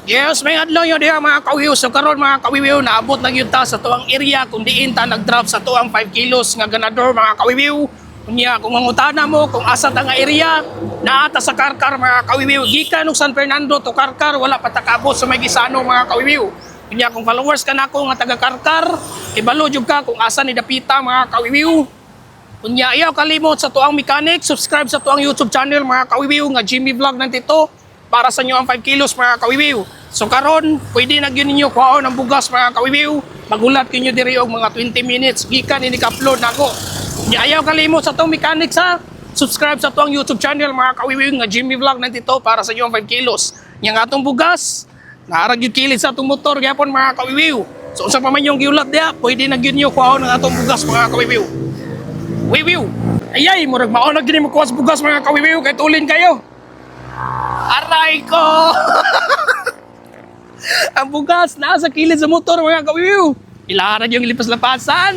Yes, may adlaw yun diya mga kawiw. So karon mga kawiw, naabot lang yun ta sa tuwang area kung diin ta nag-drop sa tuwang 5 kilos nga ganador mga kawiw. Kunya, kung mangutana mo kung asa ta nga area, naata sa Karkar mga kawiw. Gikan og San Fernando to Karkar, wala pa takabot sa may Gisano mga kawiw. Kunya, kung followers ka nako nga taga Karkar, ibalo jud ka kung asa ni dapita mga kawiw. Kunya, ayaw kalimot sa tuwang mechanic, subscribe sa tuwang YouTube channel mga kawiw nga Jimmy Vlog ng Tito para sa inyo ang 5 kilos mga kawiw. So karon, pwede na gyud ninyo kuhaon ang bugas mga kawiw. Magulat kinyo diri og mga 20 minutes gikan ini ka-upload nako. Nya ayaw kalimot sa tong mechanics ha. Subscribe sa tuwang YouTube channel mga kawiw nga Jimmy Vlog ng Tito para sa inyo ang 5 kilos. Nya nga atong bugas, naarag gyud kilid sa atong motor gyapon mga kawiw. So unsa pa man yung giulat dia, pwede na gyud niyo kuhaon ang atong bugas mga kawiw. Wiwiw. Ayay, murag mao na gyud mo kuha sa bugas mga kawiw kay tulin kayo. Aray ko! Ang bugas nasa kilid sa motor mga kawiw. Ilaran yung lipas-lapasan.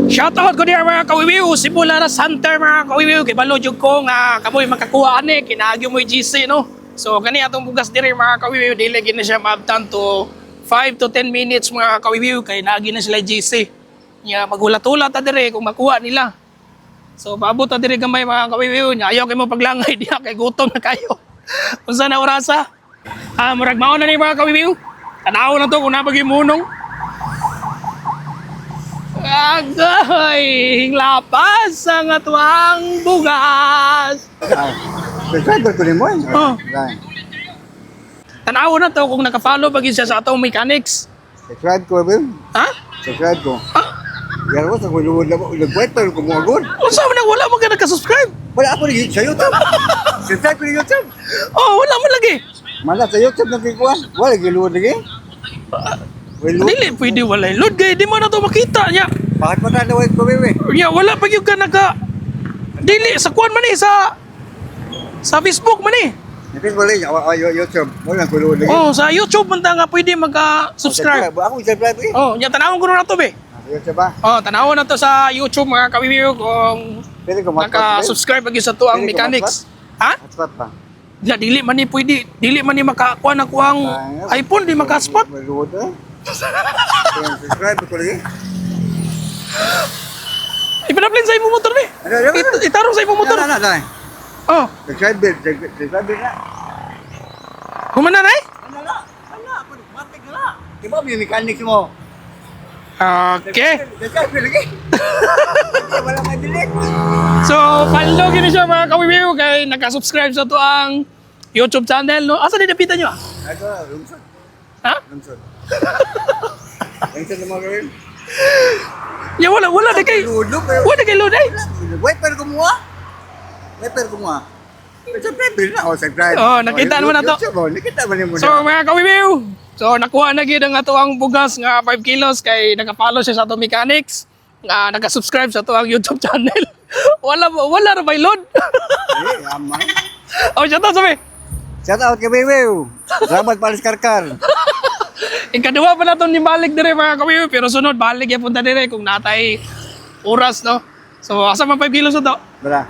Shoutout ko diya mga kawiw. Simula na Hunter mga kawiw. Kay balodyo ko nga kamoy makakuha ani. Kinaagyo mo yung GC no. So kani atong bugas diri mga kawiw. Dili gina siya maabtan to 5 to 10 minutes mga kawiw. Kay naagi na sila GC. Nya magulat-ulat ta diri kung makuha nila. So paabot ta diri gamay mga kawiw. Nya ayaw kay mo paglangay diha kay gutom na kayo. Unsa na orasa? Murag mauna ni mga kawiw. Tanaw na to kung napag-imunong. Agay, lapas ang atwang bugas. Subscriber ko rin mo eh. Tanaw na to kung nakafollow pag siya sa atong mechanics. Subscribe ko rin. Ha? Subscribe ko. Ha? Yan ko sa kulunod na mo. Nag-wait pero kumagod. Unsa man wala mo ka naka-subscribe? Wala ako rin sa YouTube. Subscribe ko rin YouTube. Oh, wala mo lagi. Mala sa YouTube nagkikuhan. Wala giluod lagi. Dili pwede wala load kay di mo na to makita niya. Bakit pa tayo ko bebe? Nya wala pag yung ka naka dili sa kuan man ni sa Facebook man ni. Nipin wala YouTube. Wala kulunod lagi. Oh, sa YouTube man ta nga pwede magka-subscribe. Ako subscribe eh. Oh, nya tanawon ko na to be. YouTube ba? Oh, tanawon na to sa YouTube mga kawiwiw kung Pwede ko naka-subscribe pag sa tuang Pwede ko mechanics. Ha? hotspot pa. Ya dili man ni pwede, dili man ni makakuha na kuang iPhone di maka-spot. Maluod eh. Subscribe ko lagi. Ipanaplin sa imong motor ni. Itarong sa imong motor. Dai. Oh, Subscribe na. kumana na eh? Wala, ako matik na. Di ba may mechanics mo? Okay. Subscribe lagi. Wala ma-delete. So, follow gini siya mga kawiwiw kay naka-subscribe sa tuang YouTube channel no. Asa ni dapitan nyo? Ito, lungsod. Ha? Lungsod. Lungsod naman gawin. Ya wala na kay. Ludo pero. Wala kay load eh. Wait pero kumuha. Subscribe na. Subscribe. Oh, nakita mo na to. Nakita mo na mo. So mga kawiwiw, so nakuha na gid ang atuang bugas nga 5 kilos kay naka-follow siya sa ato mechanics. Nga naka-subscribe sa tuang YouTube channel. wala ra bay load. Yaman. Oh, shout out sabi. Shout out kay Wewew. Salamat palis karkar. Ikaduha pa na itong nibalik dire mga kawiwiw, pero sunod balik ya punta dire kung natay oras no. So asa man 5 kilos na to? Bala.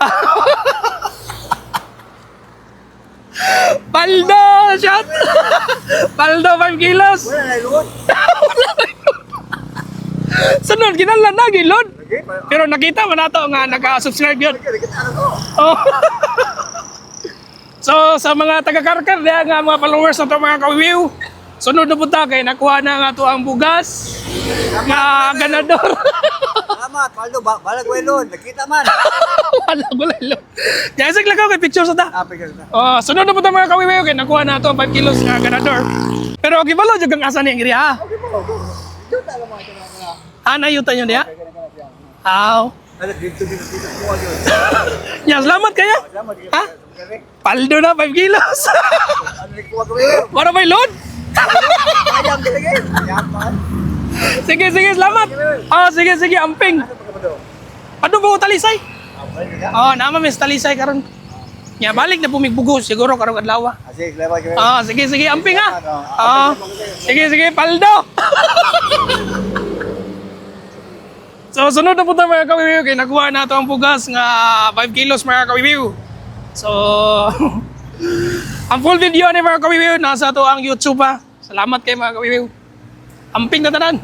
Paldo! Shot! Paldo 5 kilos! Wala na luod. Sunod, kinala na, gilod. Pero nakita mo na to nga naka-subscribe yun. Oh. So, sa mga taga-Karkar, nga mga followers na to mga kawiwiw, sunod na punta kay nakuha na nga to ang bugas nga ganador. Salamat, Paldo. Balag welon. Nakita man. Wala ko lalo. Kaya sige lang kay picture sa ta. Picture na. Oh, sunod na punta mga kawiwiw kay nakuha na to ang 5 kilos nga ganador. Pero okay balo jud kang asa ni ang iri ha. Okay po. Juta lang mga ito na. Ana yuta nyo niya? Aw. Dito po yun. Nya salamat kaya. Salamat. Ha? Paldo na 5 kilos. Ano rin kuha gawin? Para may load. Ayam talaga. Yaman. Sige, salamat. Oh, sige, amping. Ano ba ko talisay? Oh, naman may talisay karon. Nya balik na pumigbugo siguro karong adlaw. Sige, salamat kayo. Ah, sige, amping ha. Ah, sige, paldo. So, sunod na po tayo mga kawiwiw. Kaya nakuha na ito ang bugas nga 5 kilos mga kawiwiw. So, Ang full video ni mga kawiwiw nasa to ang YouTube ha. Salamat kay mga kawiwiw. Amping na tanan.